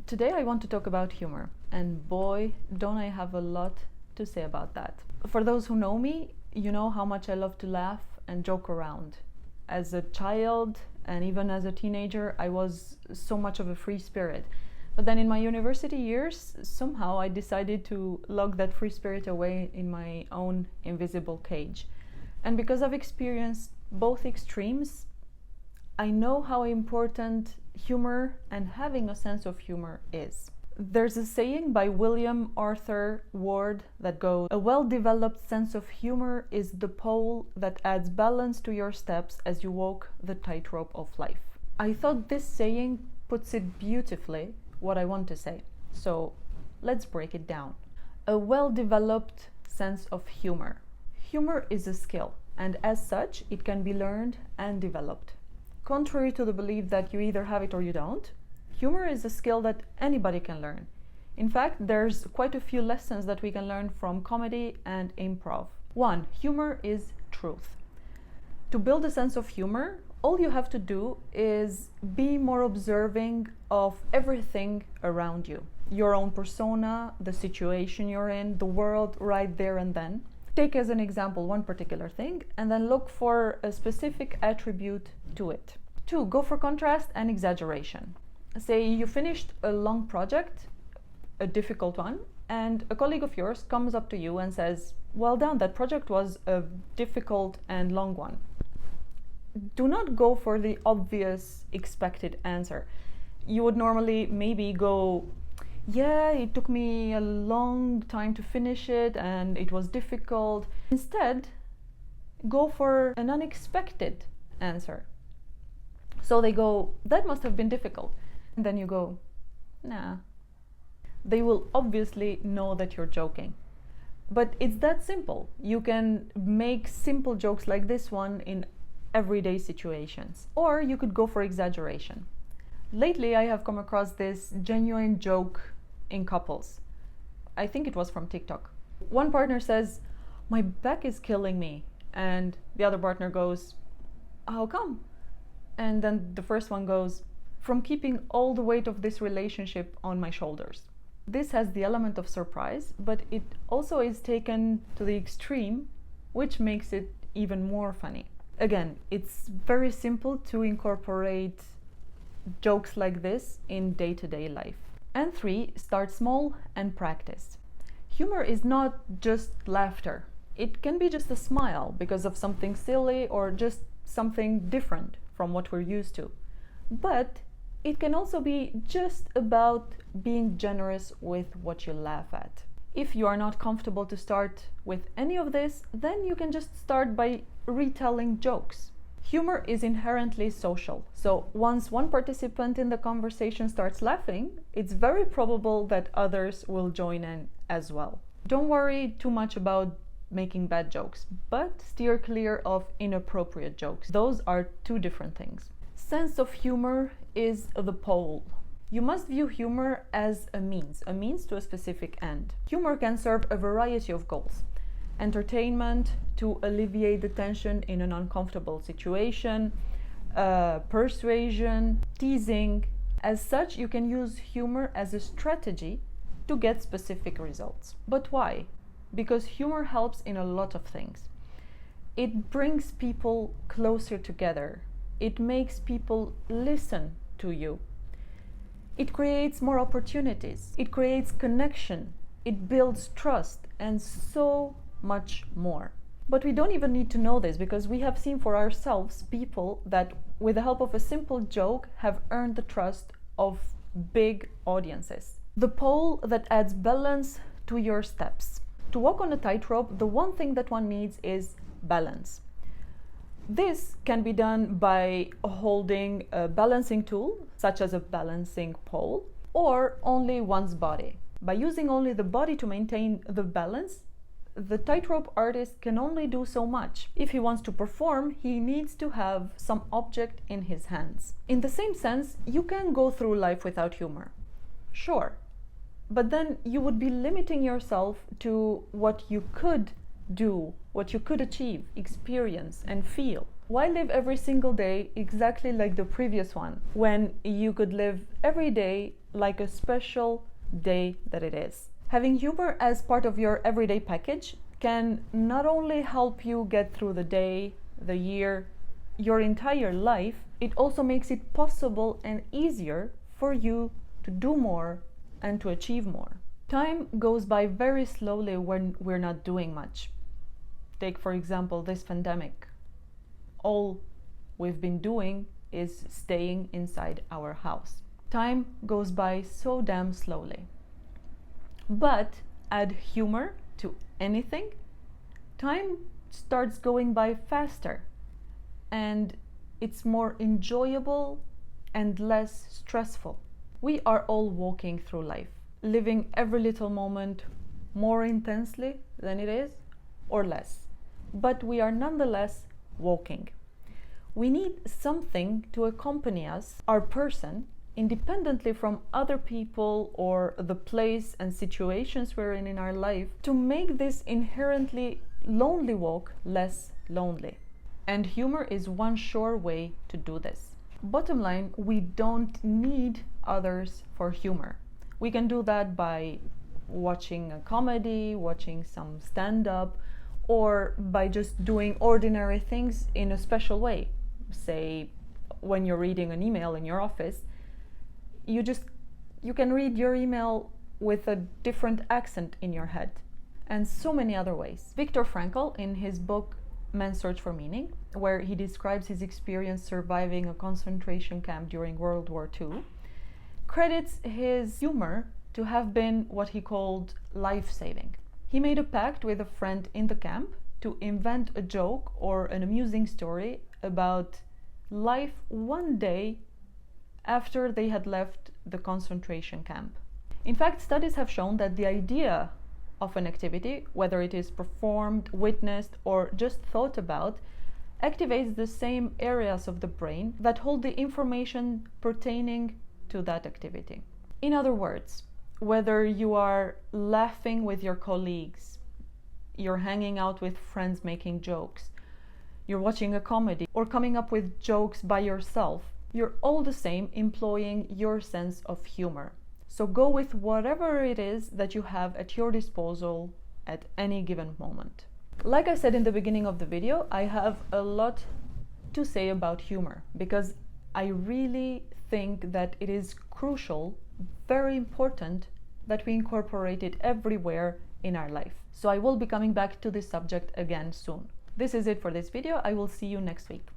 Today I want to talk about humor, and boy, don't I have a lot to say about that. For those who know me, you know how much I love to laugh and joke around. As a child and even as a teenager, I was so much of a free spirit. But then in my university years, somehow I decided to lock that free spirit away in my own invisible cage. And because I've experienced both extremes, I know how important humor and having a sense of humor is. There's a saying by William Arthur Ward that goes, "A well-developed sense of humor is the pole that adds balance to your steps as you walk the tightrope of life." I thought this saying puts it beautifully what I want to say. So let's break it down. A well-developed sense of humor. Humor is a skill, and as such, it can be learned and developed. Contrary to the belief that you either have it or you don't, humor is a skill that anybody can learn. In fact, there's quite a few lessons that we can learn from comedy and improv. 1. Humor is truth. To build a sense of humor, all you have to do is be more observing of everything around you. Your own persona, the situation you're in, the world right there and then. Take as an example one particular thing and then look for a specific attribute to it. 2. Go for contrast and exaggeration. Say you finished a long project, a difficult one, and a colleague of yours comes up to you and says, "Well done, that project was a difficult and long one." Do not go for the obvious expected answer. You would normally maybe go, "Yeah, it took me a long time to finish it and it was difficult." Instead, go for an unexpected answer. So they go, "That must have been difficult." And then you go, "Nah." They will obviously know that you're joking. But it's that simple. You can make simple jokes like this one in everyday situations. Or you could go for exaggeration. Lately, I have come across this genuine joke in couples. I think it was from TikTok. One partner says, "My back is killing me." And the other partner goes, "How come?" And then the first one goes, "From keeping all the weight of this relationship on my shoulders." This has the element of surprise, but it also is taken to the extreme, which makes it even more funny. Again, it's very simple to incorporate jokes like this in day-to-day life. And 3, start small and practice. Humor is not just laughter. It can be just a smile because of something silly or just something different from what we're used to. But it can also be just about being generous with what you laugh at. If you are not comfortable to start with any of this, then you can just start by retelling jokes. Humor is inherently social, so once one participant in the conversation starts laughing, it's very probable that others will join in as well. Don't worry too much about making bad jokes, but steer clear of inappropriate jokes. Those are two different things. Sense of humor is the pole. You must view humor as a means to a specific end. Humor can serve a variety of goals. Entertainment, to alleviate the tension in an uncomfortable situation, persuasion, teasing. As such, you can use humor as a strategy to get specific results. But why? Because humor helps in a lot of things. It brings people closer together. It makes people listen to you. It creates more opportunities. It creates connection. It builds trust and so much more. But we don't even need to know this because we have seen for ourselves people that with the help of a simple joke have earned the trust of big audiences. The pole that adds balance to your steps. To walk on a tightrope, the one thing that one needs is balance. This can be done by holding a balancing tool, such as a balancing pole, or only one's body. By using only the body to maintain the balance, the tightrope artist can only do so much. If he wants to perform, he needs to have some object in his hands. In the same sense, you can go through life without humor. Sure, but then you would be limiting yourself to what you could do, what you could achieve, experience, and feel. Why live every single day exactly like the previous one when you could live every day like a special day that it is. Having humor as part of your everyday package can not only help you get through the day, the year, your entire life, it also makes it possible and easier for you to do more and to achieve more. Time goes by very slowly when we're not doing much. Take, for example, this pandemic. All we've been doing is staying inside our house. Time goes by so damn slowly. But add humor to anything, time starts going by faster, and it's more enjoyable and less stressful. We are all walking through life, living every little moment more intensely than it is, or less. But we are nonetheless walking. We need something to accompany us, our person, independently from other people or the place and situations we're in our life, to make this inherently lonely walk less lonely. And humor is one sure way to do this. Bottom line, we don't need others for humor. We can do that by watching a comedy, watching some stand-up, or by just doing ordinary things in a special way. Say, when you're reading an email in your office, you can read your email with a different accent in your head, and so many other ways. Viktor Frankl, in his book Man's Search for Meaning, where he describes his experience surviving a concentration camp during World War II, credits his humor to have been what he called life-saving. He made a pact with a friend in the camp to invent a joke or an amusing story about life one day after they had left the concentration camp. In fact, studies have shown that the idea of an activity, whether it is performed, witnessed, or just thought about, activates the same areas of the brain that hold the information pertaining to that activity. In other words, whether you are laughing with your colleagues, you're hanging out with friends making jokes, you're watching a comedy, or coming up with jokes by yourself, you're all the same employing your sense of humor. So go with whatever it is that you have at your disposal at any given moment. Like I said in the beginning of the video, I have a lot to say about humor because I really think that it is crucial, very important, that we incorporate it everywhere in our life. So I will be coming back to this subject again soon. This is it for this video. I will see you next week.